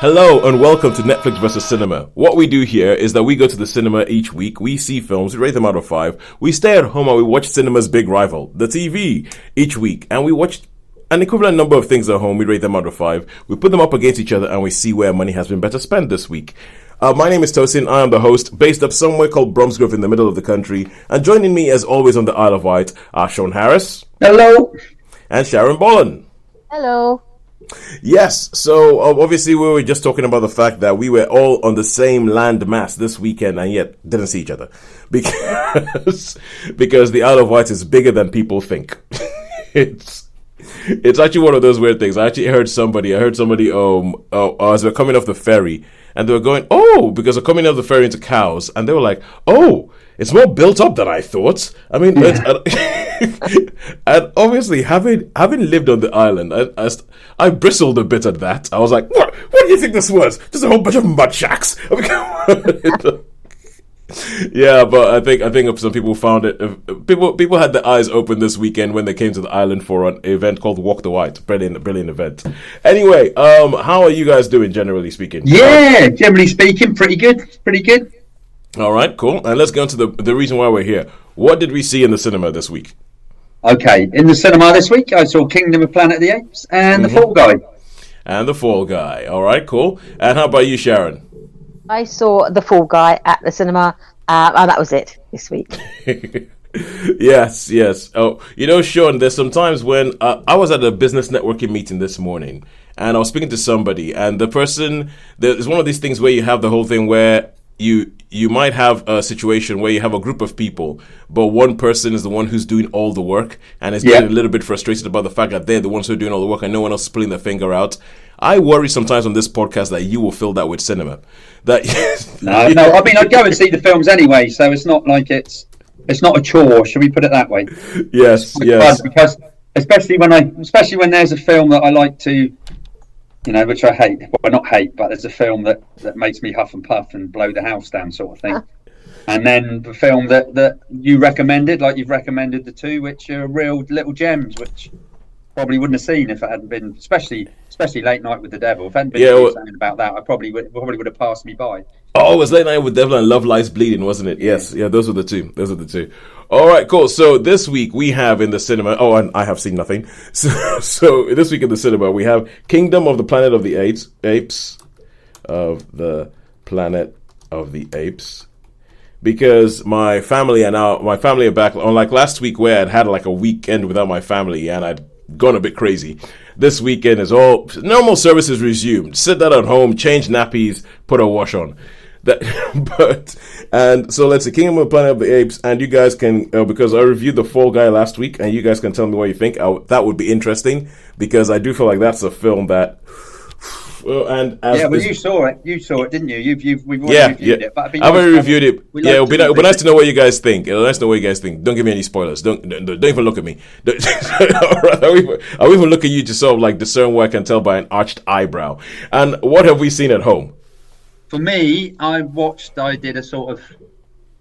Hello and welcome to Netflix vs. Cinema. What we do here is that we go to the cinema each week, we see films, we rate them out of 5, we stay at home and we watch cinema's big rival, the TV, each week, and we watch an equivalent number of things at home, we rate them out of 5, we put them up against each other and we see where money has been better spent this week. My name is Tosin, I am the host, based up somewhere called Bromsgrove in the middle of the country, and joining me as always on the Isle of Wight are Shaun Harris. Hello. And Sharon Bollen. Hello. Yes, so obviously we were just talking about the fact that we were all on the same land mass this weekend and yet didn't see each other because the Isle of Wight is bigger than people think. It's actually one of those weird things. I heard somebody as we're coming off the ferry and they were going, because they're coming off the ferry into Cowes, and they were like, it's more built up than I thought. I mean, and obviously, having lived on the island, I bristled a bit at that. I was like, "What do you think this was? Just a whole bunch of mud shacks." Yeah, but I think some people found it. People had their eyes open this weekend when they came to the island for an event called Walk the White. Brilliant event. Anyway, how are you guys doing, generally speaking? Yeah, generally speaking, pretty good. All right, cool. And let's go into the reason why we're here. What did we see in the cinema this week? Okay, in the cinema this week, I saw Kingdom of Planet of the Apes and The Fall Guy. And The Fall Guy. All right, cool. And how about you, Sharon? I saw The Fall Guy at the cinema, and that was it this week. Yes. Oh, Shaun, there's some times when I was at a business networking meeting this morning, and I was speaking to somebody, and the person, there's one of these things where you have the whole thing where you might have a situation where you have a group of people, but one person is the one who's doing all the work and is getting a little bit frustrated about the fact that they're the ones who are doing all the work and no one else is pulling their finger out. I worry sometimes on this podcast that you will fill that with cinema. No. I mean, I go and see the films anyway, so it's not like it's not a chore. Should we put it that way? Yes. Because especially when there's a film that I like to, which I hate. Well, not hate, but there's a film that makes me huff and puff and blow the house down, sort of thing. And then the film that you recommended, like you've recommended the two, which are real little gems, which probably wouldn't have seen if it hadn't been, especially Late Night with the Devil. If it hadn't been something about that, I probably would have passed me by. Oh, it was Late Night with the Devil and Love Lies Bleeding, wasn't it? Yes, yeah, those were the two. All right, cool. So this week we have in the cinema. Oh, and I have seen nothing. So this week in the cinema we have Kingdom of the Planet of the Apes, because my family are back. Unlike last week where I'd had like a weekend without my family and I'd gone a bit crazy. This weekend is all normal services resumed. Sit down at home, change nappies, put a wash on. So let's see, Kingdom of the Planet of the Apes, and you guys can, because I reviewed The Fall Guy last week, and you guys can tell me what you think. That would be interesting, because I do feel like that's a film that. You saw it. You saw it, didn't you? We've already reviewed it. But I've already reviewed it. It'll be nice to know what you guys think. It'll be nice to know what you guys think. Don't give me any spoilers. Don't even look at me. I'll even look at you to sort of like discern what I can tell by an arched eyebrow. And what have we seen at home? For me, I did a sort of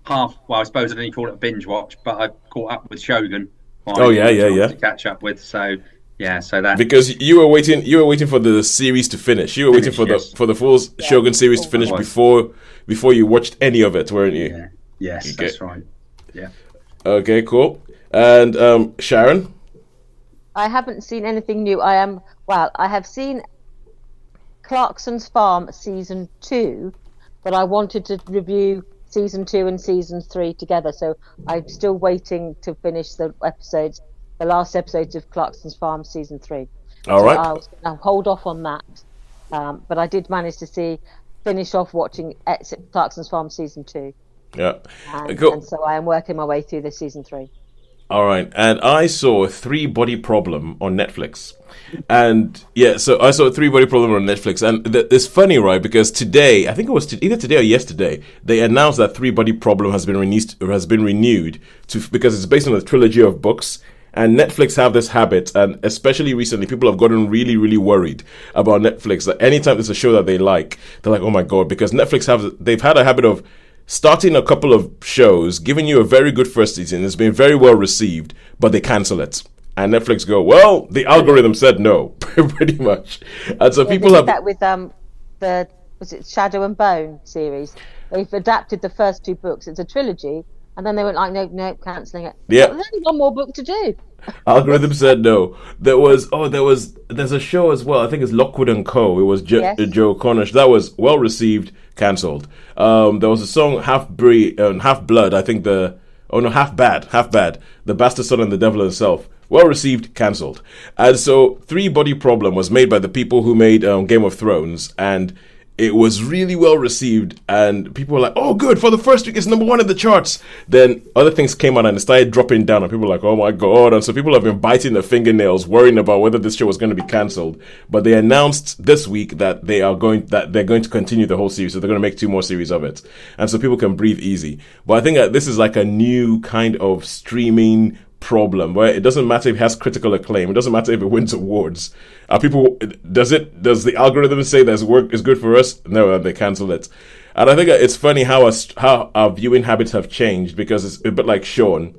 half. Well, I suppose I didn't call it a binge watch, but I caught up with Shogun. To catch up with. So. Yeah, so that because you were waiting for the series to finish. You were waiting for the full Shogun series to finish before you watched any of it, weren't you? Yeah. Yes, okay. That's right. Yeah. Okay, cool. And Sharon? I haven't seen anything new. I have seen Clarkson's Farm season 2, but I wanted to review season 2 and season 3 together, so I'm still waiting to finish the last episodes of Clarkson's Farm season 3. All right. I was going to hold off on that, but I did manage to finish off watching Clarkson's Farm season 2. Yeah, cool. And so I am working my way through the season 3. All right, and I saw 3 Body Problem on Netflix, and so I saw 3 Body Problem on Netflix, and it's funny, right? Because today, I think it was either today or yesterday, they announced that 3 Body Problem has been renewed because it's based on a trilogy of books. And Netflix have this habit, and especially recently, people have gotten really, really worried about Netflix. That anytime there's a show that they like, they're like, "Oh my god!" Because they've had a habit of starting a couple of shows, giving you a very good first season, it's been very well received, but they cancel it. And Netflix go, well, the algorithm said no, pretty much. And so people did have that with was it Shadow and Bone series? They've adapted the first 2 books. It's a trilogy, and then they went like, nope, cancelling it. Yeah. But there's only one more book to do. Algorithm said no. There's a show as well. I think it's Lockwood and Co. It was Joe Cornish. That was well received, cancelled. There was a song Half Blood. I think Half Bad. The Bastard Son and the Devil himself. Well received, cancelled. And so 3 Body Problem was made by the people who made Game of Thrones, and it was really well received, and people were like, oh good, for the first week it's #1 in the charts. Then other things came out and it started dropping down, and people were like, oh my god. And so people have been biting their fingernails worrying about whether this show was going to be cancelled. But they announced this week that they're going to continue the whole series, so they're going to make 2 more series of it, and so people can breathe easy. But I think that this is like a new kind of streaming problem where it doesn't matter if it has critical acclaim, it doesn't matter if it wins awards. Does the algorithm say that work is good for us? No, they cancel it. And I think it's funny how our viewing habits have changed, because it's a bit like Shaun,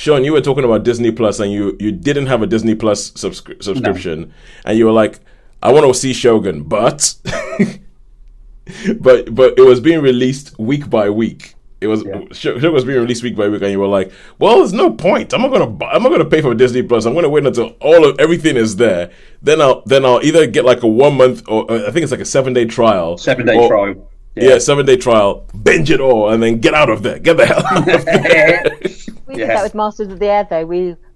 you were talking about Disney Plus, and you didn't have a Disney Plus subscription, no. And you were like, I want to see Shogun, but but it was being released week by week. It was Shogun was being released week by week, and you were like, "Well, there's no point. I'm not gonna pay for Disney Plus. I'm gonna wait until everything is there. Then I'll either get like a 1 month, or I think it's like a 7-day trial. 7-day trial. Yeah, 7-day trial. Binge it all, and then get out of there. Get the hell out of there." We did that with Masters of the Air, though.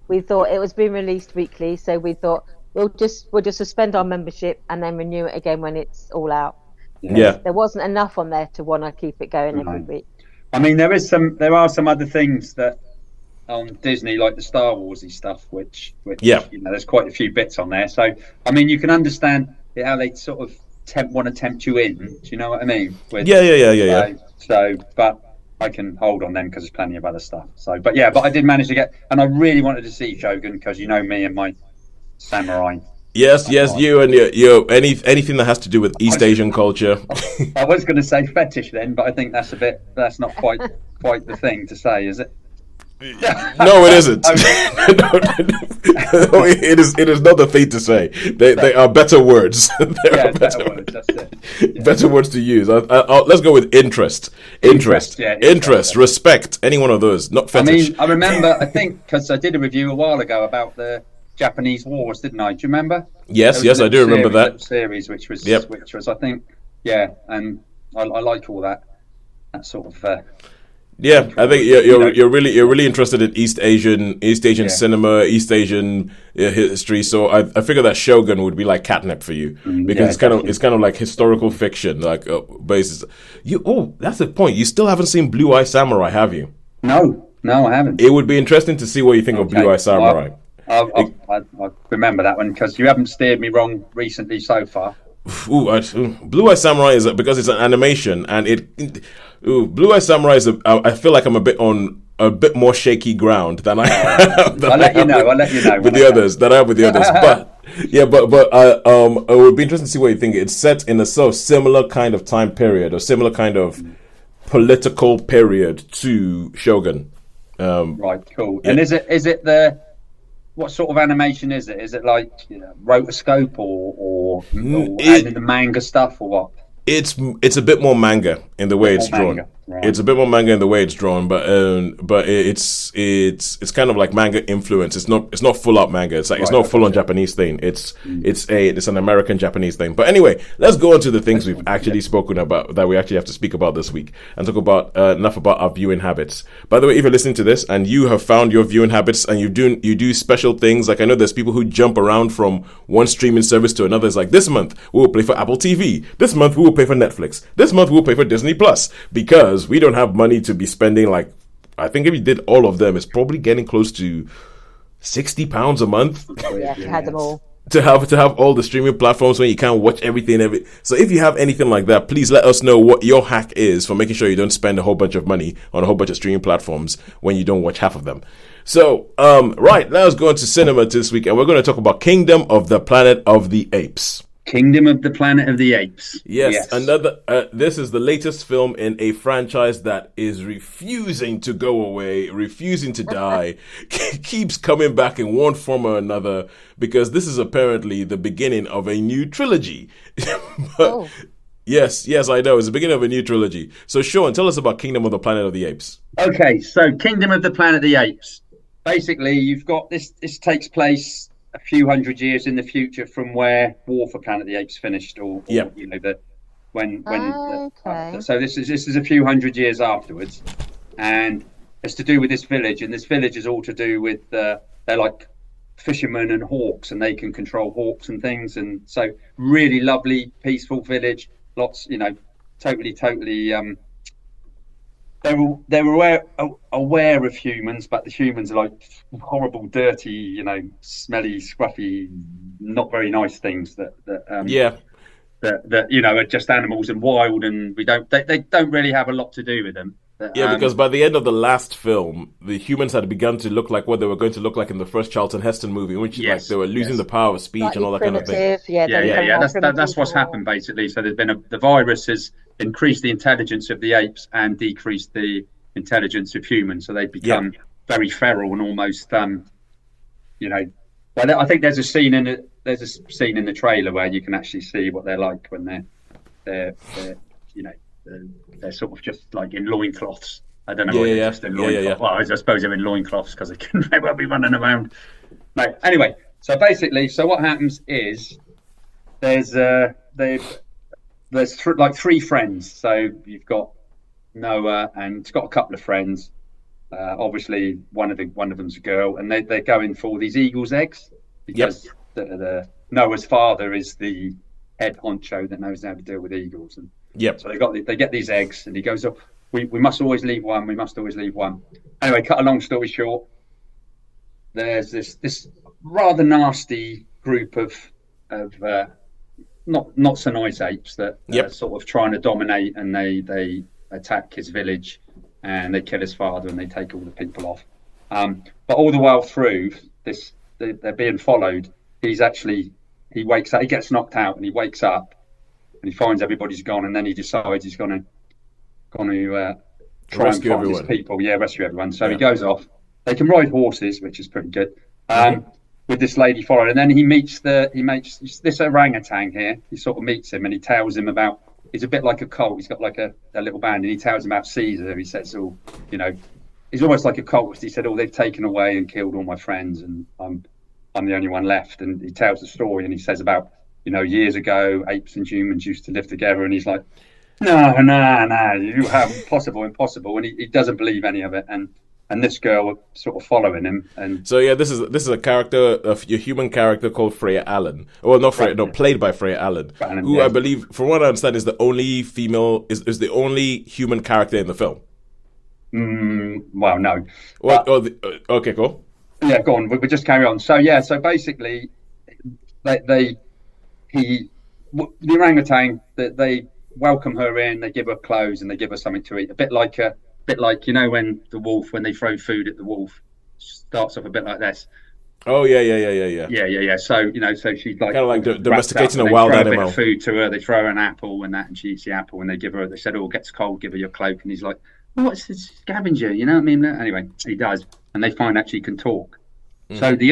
We thought it was being released weekly, so we thought we'll just suspend our membership and then renew it again when it's all out. Yeah. There wasn't enough on there to want to keep it going every week. I mean, there are some other things that on Disney, like the Star Warsy stuff, which there's quite a few bits on there. So, I mean, you can understand how they sort of want to tempt you in. Do you know what I mean? Yeah. So, but I can hold on them because there's plenty of other stuff. So, but I did manage to get, and I really wanted to see Shogun because you know me and my samurai. Yes, you and your anything that has to do with East Asian culture. I was going to say fetish then, but I think that's not quite the thing to say, is it? No, it isn't. No, it is not the thing to say. They are better words. Better words. That's it. Yeah. Better words to use. Let's go with interest, respect. Any one of those, not fetish. I mean, I remember. I think because I did a review a while ago about the Japanese wars, didn't I? Do you remember? Yes, I do remember that series, which was I think, and I like all that sort of. Yeah, I think you're really interested in East Asian cinema, East Asian history. So I figure that Shogun would be like catnip for you because it's kind of like historical fiction, like basis. That's the point. You still haven't seen Blue Eye Samurai, have you? No, I haven't. It would be interesting to see what you think of Blue Eye Samurai. I remember that one because you haven't steered me wrong recently so far. Blue Eye Samurai is because it's an animation, and Blue Eye Samurai is I feel like I'm a bit more shaky ground than I have. I'll let you know with the others than I have with the others. But it would be interesting to see what you think. It's set in a sort of similar kind of time period or similar kind of political period to Shogun. Right, cool. Yeah. And is it what sort of animation is it? Is it like rotoscope or the manga stuff or what? It's a bit more manga in the way it's drawn. Right. It's a bit more manga in the way it's drawn, but it's kind of like manga influence. It's not full out manga. It's like it's not full on Japanese thing. It's an American Japanese thing. But anyway, let's go on to the things we've actually spoken about that we actually have to speak about this week and talk about enough about our viewing habits. By the way, if you're listening to this and you have found your viewing habits and you do special things, like I know there's people who jump around from one streaming service to another. It's like this month we will pay for Apple TV. This month we will pay for Netflix. This month we will pay for Disney Plus because we don't have money to be spending. Like, I think if you did all of them, it's probably getting close to £60 a month. Yeah, to have them all. To have all the streaming platforms when you can't watch everything. So if you have anything like that, please let us know what your hack is for making sure you don't spend a whole bunch of money on a whole bunch of streaming platforms when you don't watch half of them. So, right, let's go into cinema this week, and we're going to talk about Kingdom of the Planet of the Apes. Kingdom of the Planet of the Apes. Yes, another. This is the latest film in a franchise that is refusing to go away, refusing to die, keeps coming back in one form or another, because this is apparently the beginning of a new trilogy. But, yes, I know. It's the beginning of a new trilogy. So, Sean, tell us about Kingdom of the Planet of the Apes. Okay, so Kingdom of the Planet of the Apes. Basically, you've got this. This takes place a few hundred years in the future from where War for Planet of the Apes finished, or you know, so this is a few hundred years afterwards, and it's to do with this village, and this village is all to do with they're like fishermen and hawks, and they can control hawks and things, and so really lovely, peaceful village. Lots, you know, totally. They're aware of humans, but the humans are like horrible, dirty, you know, smelly, scruffy, not very nice things that you know, are just animals and wild, and they don't really have a lot to do with them. Because by the end of the last film, the humans had begun to look like what they were going to look like in the first Charlton Heston movie, in which like they were losing the power of speech and all that kind of thing. That's what's happened basically. So there's been the virus has increased the intelligence of the apes and decreased the intelligence of humans, so they've become very feral and almost, you know. Well, I think there's a scene in the trailer where you can actually see what they're like when they're you know. They're sort of just like in loincloths. I don't know why they're just in loincloths. Well, I suppose they're in loincloths because they can very well be running around. No, anyway, so basically, what happens is there's like three friends. So you've got Noah, and it's got a couple of friends. Obviously, one of them's a girl, and they're going for these eagles' eggs because the Noah's father is the head honcho that knows how to deal with eagles. And so they get these eggs, and he goes, "Oh, we must always leave one. We must always leave one." Anyway, cut a long story short, there's this rather nasty group of not so nice apes that are sort of trying to dominate, and they attack his village, and they kill his father, and they take all the people off. But all the while through this, they're being followed. He wakes up, he gets knocked out, and he wakes up. And he finds everybody's gone, and then he decides he's going to try and find his people. Yeah, rescue everyone. So he goes off. They can ride horses, which is pretty good. With this lady following, and then he meets this orangutan here. He sort of meets him, and he tells him about. He's a bit like a cult. He's got like a little band, and he tells him about Caesar. He says, "Oh, you know, he's almost like a cult." He said, "Oh, they've taken away and killed all my friends, and I'm the only one left." And he tells the story, and he says about, you know, years ago, apes and humans used to live together, and he's like, no, you have impossible, and he doesn't believe any of it, and this girl sort of following him, and so this is a character, a human character called Freya Allen. Well, not Freya, no, played by Freya Allen, who I believe, from what I understand, is the only female, is the only human character in the film. Well, no. Well, okay, cool. Yeah, go on. We just carry on. So basically, the orangutan, they welcome her in, they give her clothes, and they give her something to eat. A bit like you know, when they throw food at the wolf, starts off a bit like this. Oh yeah. So you know, so she's like kind of like domesticating a wild animal. They throw a bit of food to her. They throw her an apple and that, and she eats the apple. And they give her. They said, "Oh, it gets cold. Give her your cloak." And he's like, "Oh, it's a scavenger." You know what I mean? Anyway, he does, and they find out she can talk. So the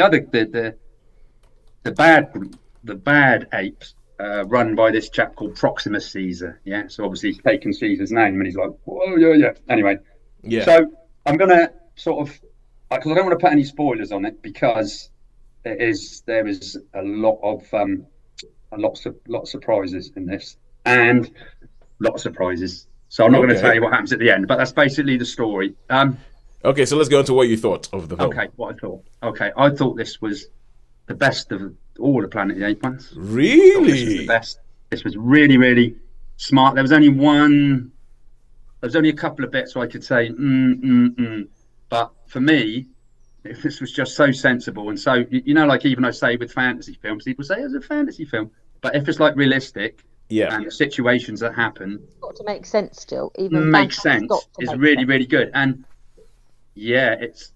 bad apes. Run by this chap called Proximus Caesar, so obviously he's taken Caesar's name, and he's like, whoa, yeah. Anyway, so I'm gonna sort of, because I don't want to put any spoilers on it, because there is a lot of surprises in this, and a lot of surprises. So I'm not going to tell you what happens at the end, but that's basically the story. Okay, so let's go into what you thought of the film. Okay, what I thought. Okay, I thought this was the best of all the Planet of the Apes ones. Really? This was the best. This was really, really smart. There was only a couple of bits where I could say, but for me, this was just so sensible. And so, you know, like even I say with fantasy films, people say it's a fantasy film, but if it's like realistic, and the situations that happen, it's got to make sense still. Even makes sense. It's really, really good. And it's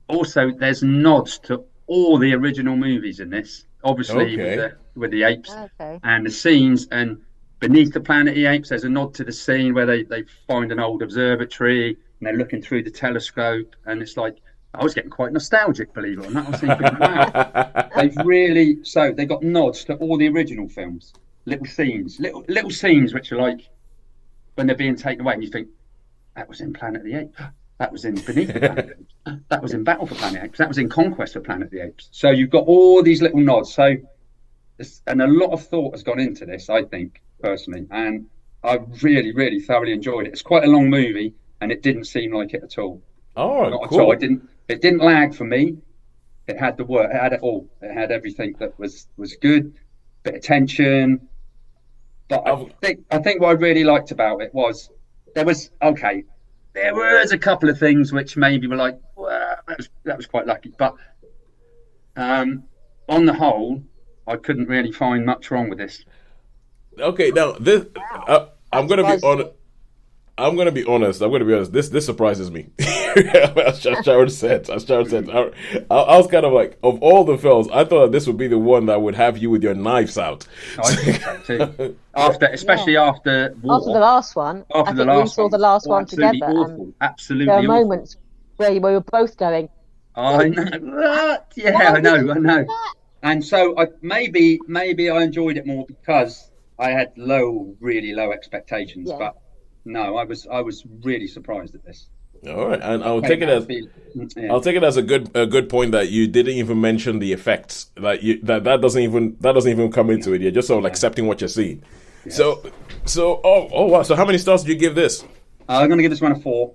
also, there's nods to all the original movies in this. obviously Okay. with the apes Okay. and the scenes. And beneath the Planet of the Apes, there's a nod to the scene where they find an old observatory and they're looking through the telescope, and it's like I was getting quite nostalgic, believe it or not. I was thinking, wow, they got nods to all the original films, little scenes which are like when they're being taken away, and you think that was in Planet of the Apes. That was in Beneath the Planet of the Apes. That was in Battle for Planet of the Apes. That was in Conquest for Planet of the Apes. So you've got all these little nods. So, and a lot of thought has gone into this, I think, personally. And I really, really thoroughly enjoyed it. It's quite a long movie, and it didn't seem like it at all. All right, Not cool. at all. It didn't lag for me. It had the work. It had it all. It had everything that was good. Bit of tension. But I think what I really liked about it was there was a couple of things which maybe were like, well, that was quite lucky. But on the whole, I couldn't really find much wrong with this. Okay, now this I'm gonna be honest. I'm gonna be honest. This surprises me. As Sharon said, I was kind of like, of all the films, I thought this would be the one that would have you with your knives out. I think so too. Especially after war. After the last one, I think we saw the last one together. Awful. Absolutely there are awful. moments where we were both going, I know. Yeah, I know. And so maybe I enjoyed it more because I had really low expectations. Yeah. But no, I was really surprised at this. All right, and I'll take it as a good point that you didn't even mention the effects. That doesn't even come into it. You're just sort of accepting what you're seeing. Yes. So wow. So how many stars do you give this? I'm going to give this one a 4.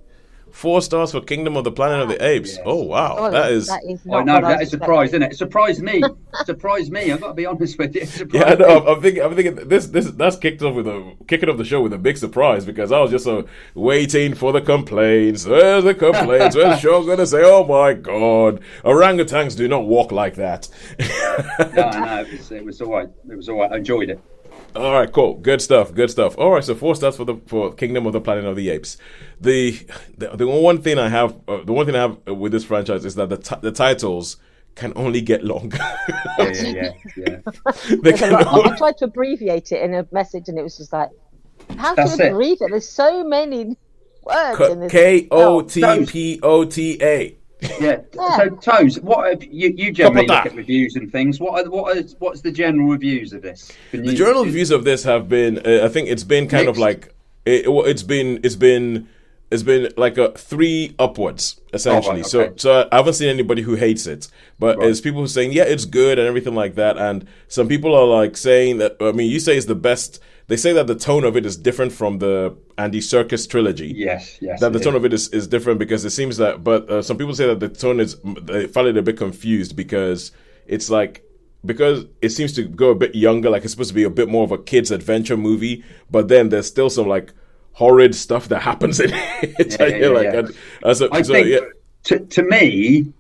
4 stars for Kingdom of the Planet of the Apes. Yes. Oh wow, that is I know that is a surprise, isn't it? It surprised me. I've got to be honest with you. Yeah, no, I'm thinking that's kicking off the show with a big surprise, because I was just waiting for the complaints. Where's the complaints? Where's Shogun going to say, "Oh my God, orangutans do not walk like that"? No, it was all right. It was all right. I enjoyed it. All right, cool, good stuff. All right, so 4 stars for Kingdom of the Planet of the Apes. The one thing I have with this franchise is that the titles can only get longer. Yeah. I tried to abbreviate it in a message, and it was just like, how to abbreviate? There's so many words in this. KOTPOTA. Yeah. So, Toes, what have you generally look at reviews and things? What's the general reviews of this? The general reviews of this have been, I think it's been kind of like it's been like a 3 upwards essentially. Oh, right, okay. So I haven't seen anybody who hates it, but there's people who are saying it's good and everything like that, and some people are like saying that. I mean, you say it's the best. They say that the tone of it is different from the Andy Serkis trilogy. Yes. That the tone of it is different, because it seems that, but some people say that the tone is, they find it a bit confused because it's like, because it seems to go a bit younger, like it's supposed to be a bit more of a kid's adventure movie, but then there's still some like horrid stuff that happens in it. To me,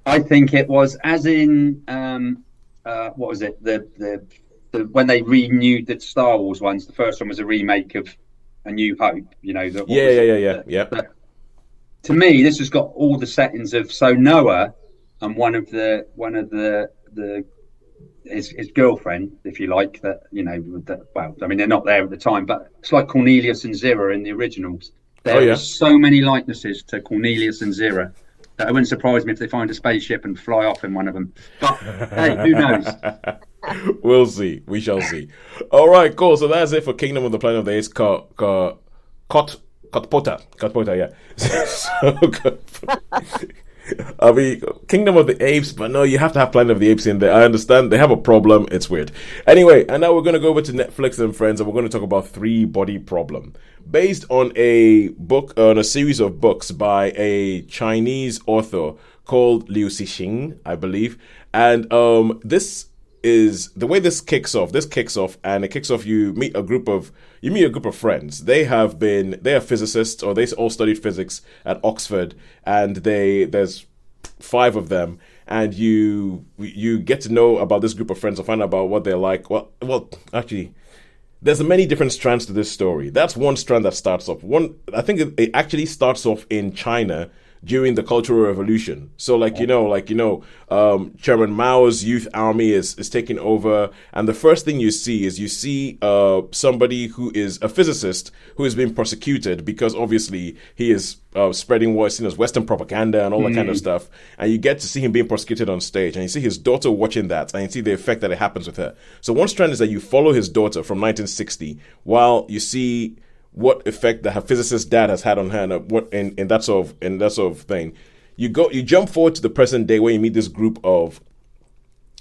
I think it was as in what was it, the when they renewed the Star Wars ones. The first one was a remake of A New Hope. You know. To me, this has got all the settings of Noah and one of the his girlfriend, if you like. That well, I mean, they're not there at the time, but it's like Cornelius and Zira in the originals. There are so many likenesses to Cornelius and Zira that it wouldn't surprise me if they find a spaceship and fly off in one of them. But hey, who knows? We'll see. We shall see. All right, cool. So that's it for Kingdom of the Planet of the Apes. Katpota, yeah. I mean, Kingdom of the Apes, but no, you have to have Planet of the Apes in there. I understand they have a problem. It's weird. Anyway, and now we're going to go over to Netflix and Friends, and we're going to talk about 3-Body Problem, based on a series of books by a Chinese author called Liu Cixin, I believe. And this is the way this kicks off. You meet a group of friends. They are physicists, or they all studied physics at Oxford, and there's 5 of them, and you get to know about this group of friends and find out about what they're like. Well, actually, there's many different strands to this story. That's one strand that starts off. I think it actually starts off in China, during the Cultural Revolution. So Chairman Mao's youth army is taking over, and the first thing you see is somebody who is a physicist who is being prosecuted because obviously he is spreading what's seen as Western propaganda and all that kind of stuff. And you get to see him being prosecuted on stage, and you see his daughter watching that, and you see the effect that it happens with her. So one strand is that you follow his daughter from 1960 while you see what effect that her physicist dad has had on her, and what in that sort of thing. You jump forward to the present day where you meet this group of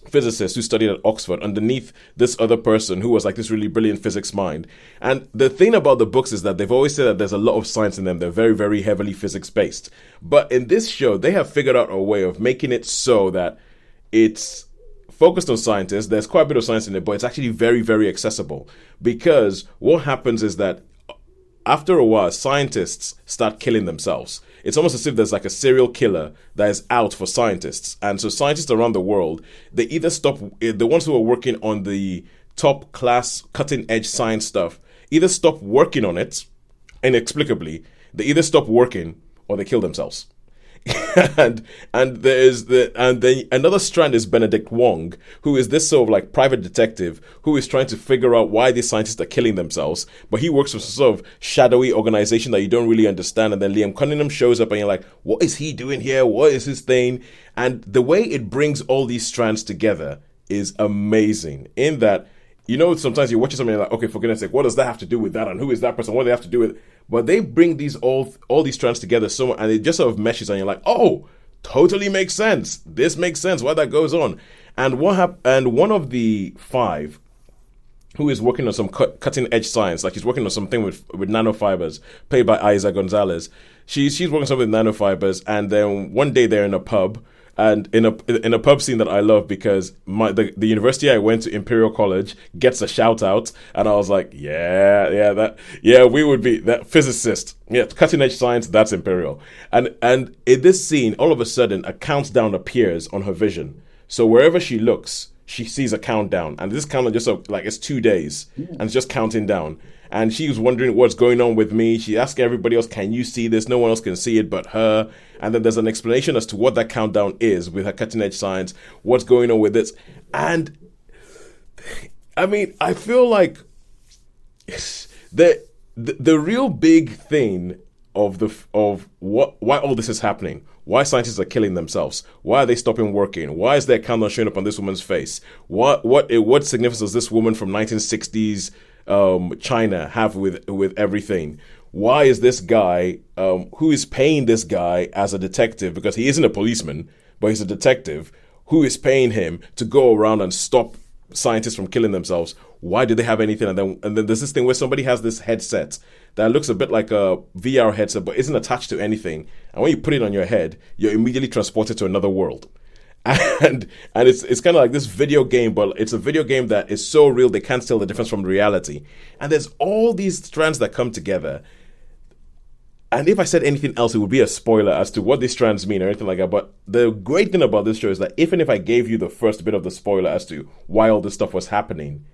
physicists who studied at Oxford underneath this other person who was like this really brilliant physics mind. And the thing about the books is that they've always said that there's a lot of science in them. They're very, very heavily physics based. But in this show, they have figured out a way of making it so that it's focused on scientists. There's quite a bit of science in it, but it's actually very, very accessible. Because what happens is that after a while, scientists start killing themselves. It's almost as if there's like a serial killer that is out for scientists. And so scientists around the world, they either stop, the ones who are working on the top class, cutting edge science stuff, either stop working on it inexplicably, they either stop working or they kill themselves. and then another strand is Benedict Wong, who is this sort of like private detective who is trying to figure out why these scientists are killing themselves, but he works for some sort of shadowy organization that you don't really understand. And then Liam Cunningham shows up and you're like, what is he doing here? What is his thing? And the way it brings all these strands together is amazing, in that, sometimes you're watching something and you're like, okay, for goodness sake, what does that have to do with that? And who is that person? What do they have to do with? But they bring these all these strands together so much, and it just sort of meshes, and you're like, oh, totally makes sense. This makes sense why that goes on. And and one of the five who is working on some cutting edge science, like he's working on something with nanofibers, played by Isa Gonzalez. She's working something with nanofibers, and then one day they're in a pub. And in a pub scene that I love, because the university I went to, Imperial College, gets a shout out, and I was like, we would be that physicist, cutting edge science, that's Imperial. And in this scene, all of a sudden, a countdown appears on her vision. So wherever she looks, she sees a countdown, and this countdown just like it's 2 days, and it's just counting down. And she was wondering what's going on with me. She asked everybody else, can you see this? No one else can see it but her. And then there's an explanation as to what that countdown is with her cutting edge science, what's going on with this. And I mean, I feel like the real big thing of why all this is happening, why scientists are killing themselves, why are they stopping working, why is there a countdown showing up on this woman's face, what significance does this woman from 1960s China have with everything? Why is this guy who is paying this guy as a detective, because he isn't a policeman but he's a detective, who is paying him to go around and stop scientists from killing themselves? Why do they have anything? And then there's this thing where somebody has this headset that looks a bit like a VR headset but isn't attached to anything, and when you put it on your head, you're immediately transported to another world. And it's kind of like this video game, but it's a video game that is so real they can't tell the difference from reality. And there's all these strands that come together. And if I said anything else, it would be a spoiler as to what these strands mean or anything like that. But the great thing about this show is that even if I gave you the first bit of the spoiler as to why all this stuff was happening,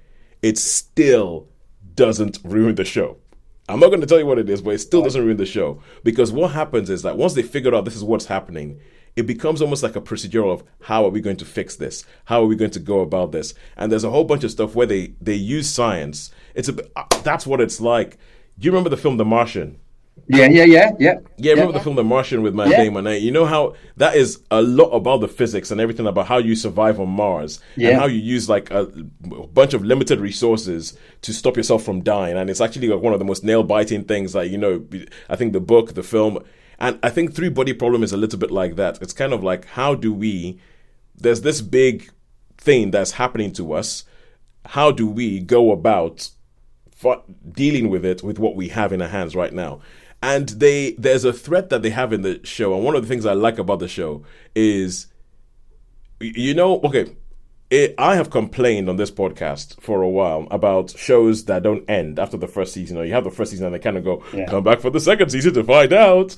it still doesn't ruin the show. I'm not going to tell you what it is, but it still doesn't ruin the show. Because what happens is that once they figure out this is what's happening, it becomes almost like a procedural of how are we going to fix this? How are we going to go about this? And there's a whole bunch of stuff where they use science. That's what it's like. Do you remember the film The Martian? Yeah. Remember the film The Martian with Matt Damon? You know how that is a lot about the physics and everything about how you survive on Mars and how you use like a bunch of limited resources to stop yourself from dying. And it's actually like one of the most nail-biting things. Like, I think the book, the film. And I think Three Body Problem is a little bit like that. It's kind of like, there's this big thing that's happening to us. How do we go about dealing with it with what we have in our hands right now? And there's a threat that they have in the show. And one of the things I like about the show is, I have complained on this podcast for a while about shows that don't end after the first season, or you have the first season and they kind of go, come back for the second season to find out.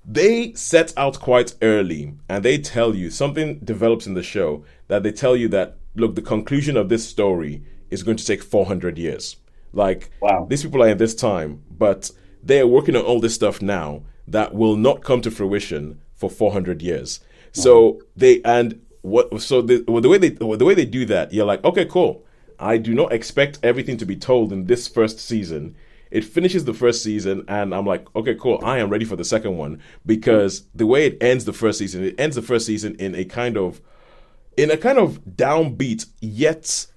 They set out quite early and they tell you something develops in the show that they tell you that, look, the conclusion of this story is going to take 400 years. Like, wow. These people are in this time, but they're working on all this stuff now that will not come to fruition for 400 years. So they and what so the way they do that, you're like, okay, cool. I do not expect everything to be told in this first season. It finishes the first season, and I'm like, okay, cool. I am ready for the second one, because the way it ends the first season, in a kind of downbeat yet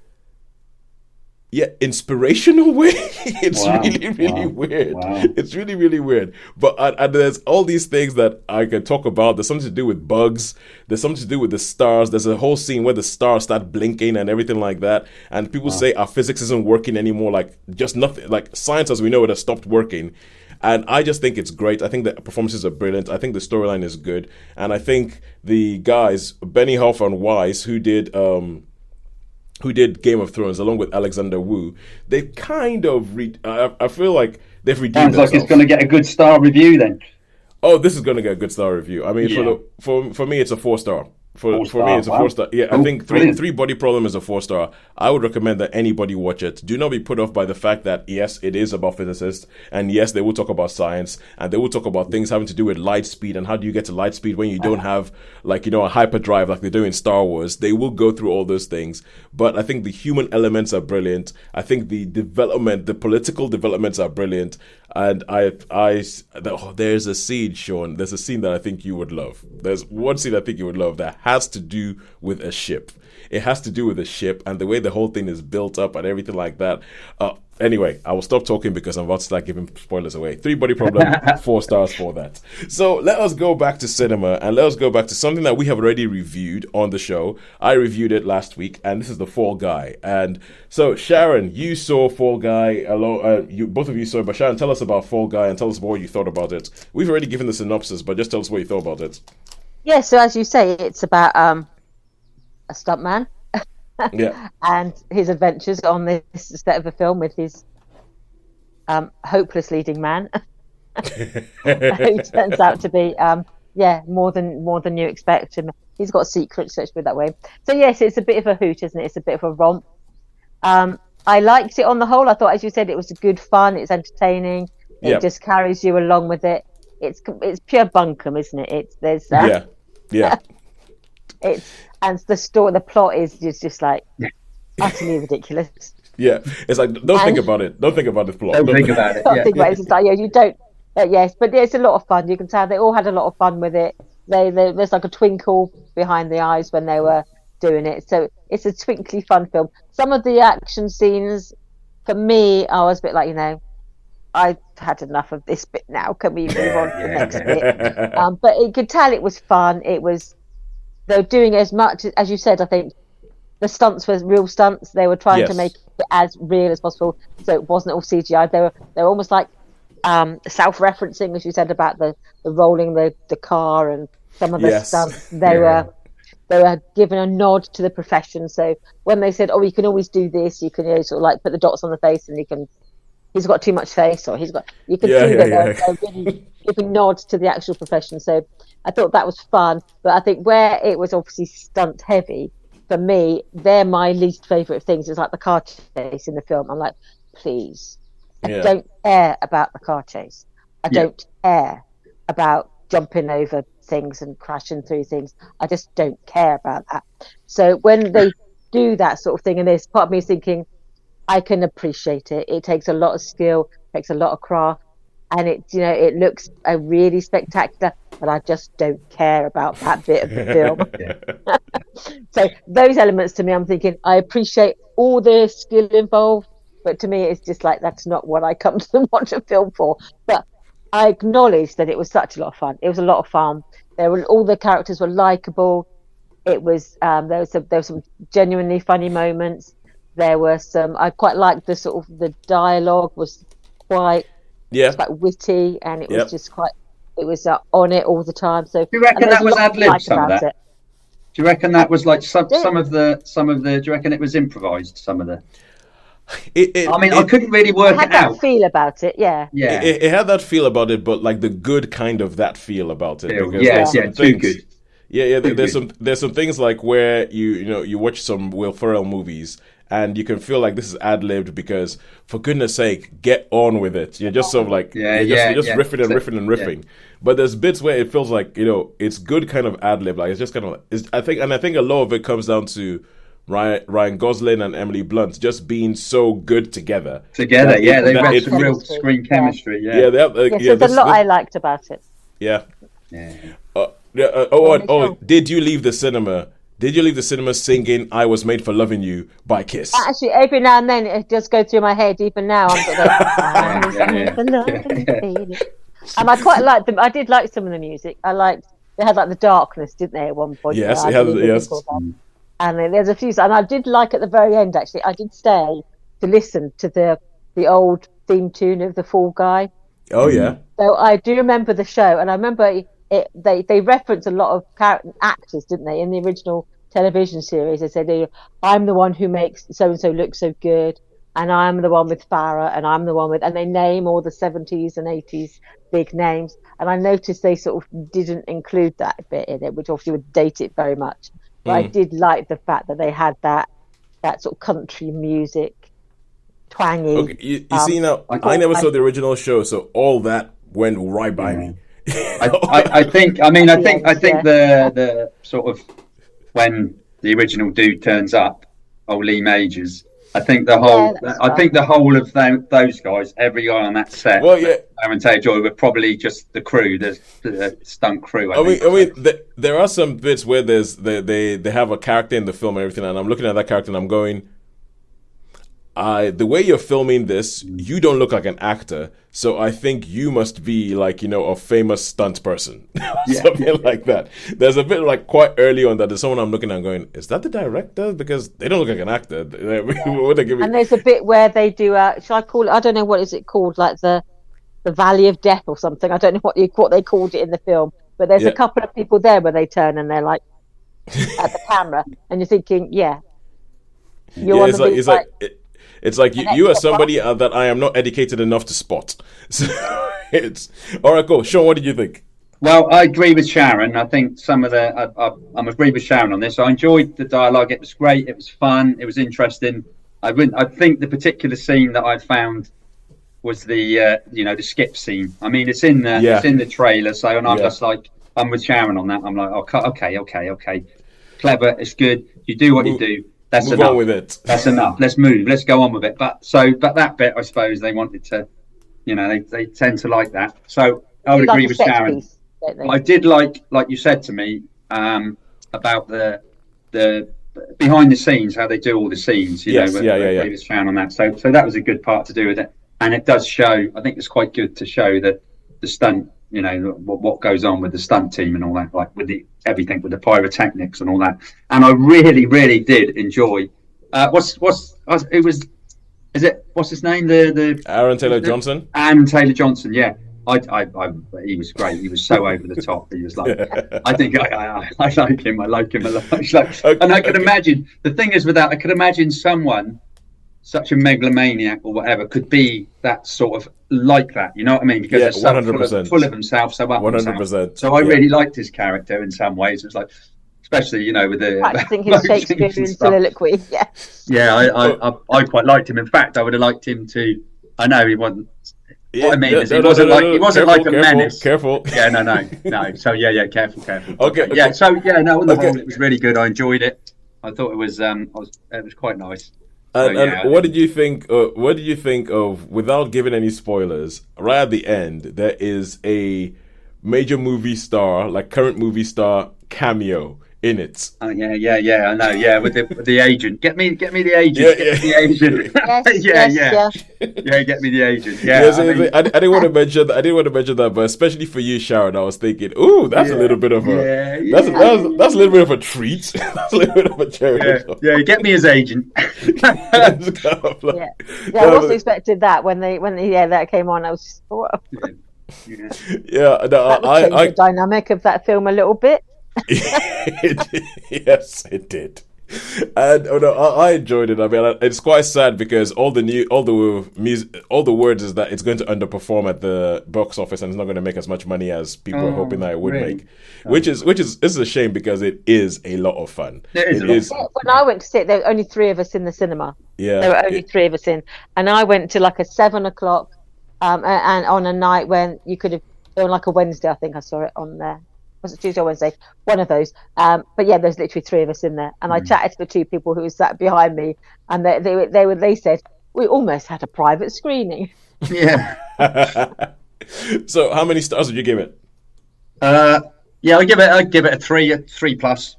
inspirational way. It's really weird. Wow. It's really weird. But there's all these things that I can talk about. There's something to do with bugs. There's something to do with the stars. There's a whole scene where the stars start blinking and everything like that. And people say our physics isn't working anymore. Like, just nothing. Like, science as we know it has stopped working. And I just think it's great. I think the performances are brilliant. I think the storyline is good. And I think the guys, Benny Hoff and Weiss, who did Game of Thrones along with Alexander Wu, they've kind of I feel like they've redeemed Sounds like themselves. it's going to get a good star review then. Oh, this is going to get a good star review. I mean, for me, it's a 4-star. For me, it's a 4-star. Yeah, I think three Body Problem is a 4-star. I would recommend that anybody watch it. Do not be put off by the fact that, yes, it is about physicists, and yes, they will talk about science, and they will talk about things having to do with light speed, and how do you get to light speed when you don't have, like, you know, a hyperdrive like they do in Star Wars. They will go through all those things, but I think the human elements are brilliant. I think the political developments are brilliant, and there's a scene, Sean. There's a scene that I think you would love. There's one scene I think you would love that has to do with a ship. It has to do with a ship and the way the whole thing is built up and everything like that. Anyway, I will stop talking because I'm about to start giving spoilers away. 3 Body Problem, 4 stars for that. So let us go back to cinema, and let us go back to something that we have already reviewed on the show. I reviewed it last week, and this is The Fall Guy. And so, Sharon, you saw Fall Guy. Both of you saw it, but Sharon, tell us about Fall Guy and tell us what you thought about it. We've already given the synopsis, but just tell us what you thought about it. Yeah, so as you say, it's about a stuntman. Yeah. And his adventures on this set of a film with his hopeless leading man, who turns out to be more than you expect him. He's got secrets, let's put it that way. So yes, it's a bit of a hoot, isn't it? It's a bit of a romp. I liked it on the whole. I thought, as you said, it was good fun. It's entertaining. It just carries you along with it. It's pure bunkum, isn't it? Yeah. And the story, the plot is just like utterly ridiculous. Yeah, it's like don't think about it. Don't think about the plot. Don't think about it. Think about it. It's just like, you don't. Yes, but it's a lot of fun. You can tell they all had a lot of fun with it. There's like a twinkle behind the eyes when they were doing it. So it's a twinkly fun film. Some of the action scenes, for me, I was a bit like, I've had enough of this bit now. Can we move on to the next bit? But you could tell it was fun. They were doing as much as you said. I think the stunts were real stunts. They were trying to make it as real as possible, so it wasn't all CGI. They were almost like self-referencing, as you said, about the rolling the car and some of the stunts. They were given a nod to the profession. So when they said, "Oh, you can always do this," you can sort of like put the dots on the face, and he's got too much face, or you can see that they're really giving nods to the actual profession. So I thought that was fun, but I think where it was obviously stunt heavy, for me, they're my least favourite things. It's like the car chase in the film. I'm like, please, I don't care about the car chase. I don't care about jumping over things and crashing through things. I just don't care about that. So when they do that sort of thing, and there's part of me is thinking, I can appreciate it. It takes a lot of skill, takes a lot of craft, and it looks really spectacular, but I just don't care about that bit of the film. So those elements, to me, I'm thinking, I appreciate all the skill involved, but to me it's just like, that's not what I come to watch a film for. But I acknowledge that it was such a lot of fun. It was a lot of fun. All the characters were likable. It was there was some genuinely funny moments. There were some. I quite liked the sort of the dialogue was quite witty, and it was just quite. It was on it all the time. So do you reckon that was ad lib? Some of that. Do you reckon that was like some of the? Do you reckon it was improvised? Some of the. I couldn't really work it out. It had that feel about it, yeah. It had that feel about it, but like the good kind of that feel about it. Too good. There's some things like where you watch some Will Ferrell movies, and you can feel like this is ad-libbed because, for goodness sake, get on with it. You're just sort of like, you're just riffing and riffing and riffing. But there's bits where it feels like, it's good kind of ad-lib. Like, it's just kind of, I think a lot of it comes down to Ryan Gosling and Emily Blunt just being so good together. They've had some real screen chemistry. Yeah, they have, there's a lot I liked about it. Yeah. Yeah. Did you leave the cinema? Did you leave the cinema singing "I Was Made for Loving You" by Kiss? Actually, every now and then it does go through my head. Even now, I'm sort of going, and I quite liked them. I did like some of the music. I liked they had like the darkness, didn't they? At one point, yes, it has. Yes. And there's a few, and I did like at the very end. Actually, I did stay to listen to the old theme tune of the Fall Guy. Oh yeah. So I do remember the show, and I remember they referenced a lot of actors, didn't they, in the original television series? They said, "I'm the one who makes so and so look so good, and I'm the one with Farrah, and I'm the one with," and they name all the 70s and 80s big names. And I noticed they sort of didn't include that bit in it, which obviously would date it very much. But I did like the fact that they had that sort of country music, twangy. Okay, you see now, I never saw the original show, so all that went right by me. I think the sort of when the original dude turns up, old Lee Majors. I think the whole of those guys, every guy on that set, Aaron Taylor-Joy, were probably just the crew, the stunt crew. I mean, there are some bits where they have a character in the film and everything, and I'm looking at that character and I'm going, the way you're filming this, you don't look like an actor, so I think you must be like, a famous stunt person. Something like that. There's a bit like quite early on that there's someone I'm looking at and going, is that the director? Because they don't look like an actor. And there's a bit where they do, shall I call it, I don't know, what is it called, like the Valley of Death or something. I don't know what they called it in the film, but there's a couple of people there where they turn and they're like at the camera, and you're thinking, it's like you are somebody that I am not educated enough to spot. So it's all right. Cool, Sean. What did you think? Well, I agree with Sharon. I think some of I'm agree with Sharon on this. I enjoyed the dialogue. It was great. It was fun. It was interesting. I think the particular scene that I found was the the skip scene. I mean, it's in the trailer. So and I'm just like, I'm with Sharon on that. I'm like, okay, clever. It's good. You do what you do. That's move enough. On with it. That's enough. Let's move. Let's go on with it. But that bit, I suppose they wanted to, they tend to like that. So I would agree with Sharon. Piece, I did like you said to me about the behind the scenes, how they do all the scenes. I agree with Sharon on that. So that was a good part to do with it, and it does show. I think it's quite good to show that the stunt. What goes on with the stunt team and all that, like with everything with the pyrotechnics and all that. And I really, really did enjoy. What's his name? The Aaron Taylor-Johnson. Aaron Taylor-Johnson. Yeah, he was great. He was so over the top. He was like, I think I like him. I like him a lot. And I could imagine. The thing is with that, I could imagine someone such a megalomaniac or whatever could be that sort of like that, you know what I mean? Because it's so full of himself, so up 100%. So I really liked his character in some ways. It was like, especially with the practicing his Shakespearean soliloquy. I quite liked him. In fact, I would have liked him to. I know he wasn't. What I mean is he wasn't like a menace. Careful. Yeah, no. So careful. Okay. Yeah. So on the whole, it was really good. I enjoyed it. I thought it was quite nice. And what did you think? What did you think of? Without giving any spoilers, right at the end, there is a major movie star, like current movie star cameo in it. Oh yeah, I know. Yeah, with the agent. Get me the agent. Get me the agent. Yeah, get me the agent. Yeah. I didn't want to mention that. I didn't want to mention that, but especially for you, Sharon, I was thinking, ooh, that's a little bit of a that's a little bit of a treat. That's a little bit of a cherry. Yeah, get me his agent. I wasn't expecting that when that came on. I was just I the dynamic of that film a little bit. Yes, it did. And oh no, I enjoyed it. I mean, it's quite sad because all the music, all the words is that it's going to underperform at the box office and it's not going to make as much money as people are hoping that it would really? make. Which is this is a shame because it is a lot of fun. It is. When I went to see it, there were only three of us in the cinema. Yeah, There were only three of us in, and I went to like a 7 o'clock, and on a night when you could have on like a Wednesday, I think I saw it on there. Was it Tuesday or Wednesday? One of those. But yeah, there's literally three of us in there, and I chatted to the two people who sat behind me, and they said we almost had a private screening. Yeah. So how many stars would you give it? Yeah, I'd give it a 3 plus.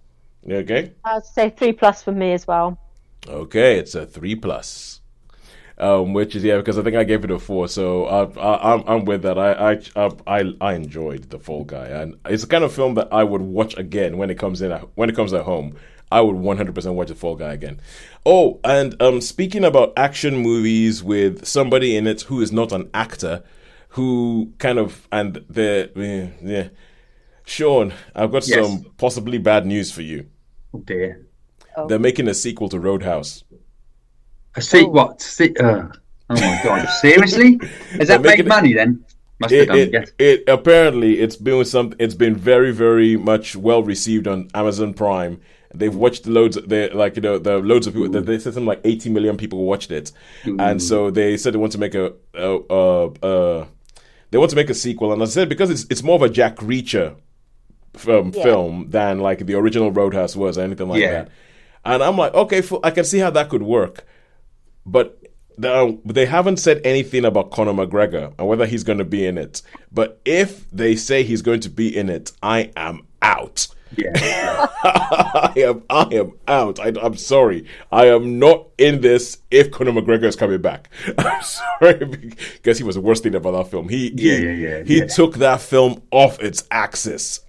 Okay. I'd say 3+ for me as well. Okay, it's a 3+. Which is because I think I gave it a 4, so I'm with that. I enjoyed The Fall Guy, and it's the kind of film that I would watch again when it comes at home. I would 100% watch The Fall Guy again. Oh, and speaking about action movies with somebody in it who is not an actor, who kind of Sean, I've got some possibly bad news for you. Oh dear. They're making a sequel to Roadhouse. What? Oh my god! Seriously? Has that made money then? Must have done. Yes. It apparently it's been very, very much well received on Amazon Prime. They've watched loads. The loads of people. They said something like 80 million people watched it, and so they said they want to make a sequel. And I said because it's more of a Jack Reacher film than like the original Roadhouse was or anything like that. And I'm like, okay, I can see how that could work. But they haven't said anything about Conor McGregor and whether he's going to be in it. But if they say he's going to be in it, I am out. Yeah. I am out. I'm sorry. I am not in this if Conor McGregor is coming back. I'm sorry because he was the worst thing about that film. He took that film off its axis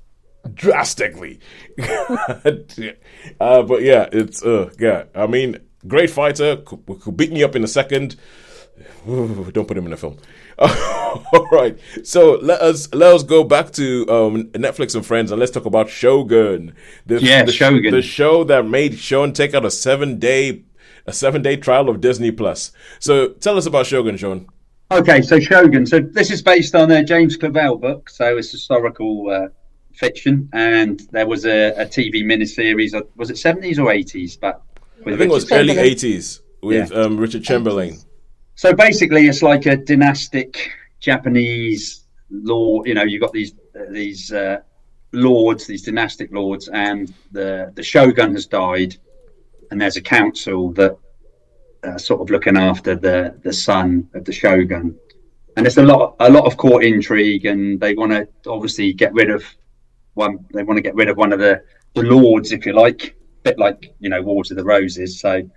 drastically. But yeah, it's I mean, great fighter, could beat me up in a second. Ooh, don't put him in a film. All right, so let us go back to Netflix and Friends, and let's talk about Shogun. Shogun, the show that made Sean take out a 7-day trial of Disney Plus. So tell us about Shogun, Sean. Okay, so Shogun. So this is based on a James Clavell book, so it's historical fiction, and there was a TV miniseries. Was it 70s or 80s? But I think it was early 80s with Richard Chamberlain. So basically, it's like a dynastic Japanese law. You know, you've got these lords, these dynastic lords, and the shogun has died, and there's a council that sort of looking after the son of the shogun. And there's a lot of court intrigue, and they want to obviously get rid of one. They want to get rid of one of the lords, if you like, a bit like Wars of the Roses. So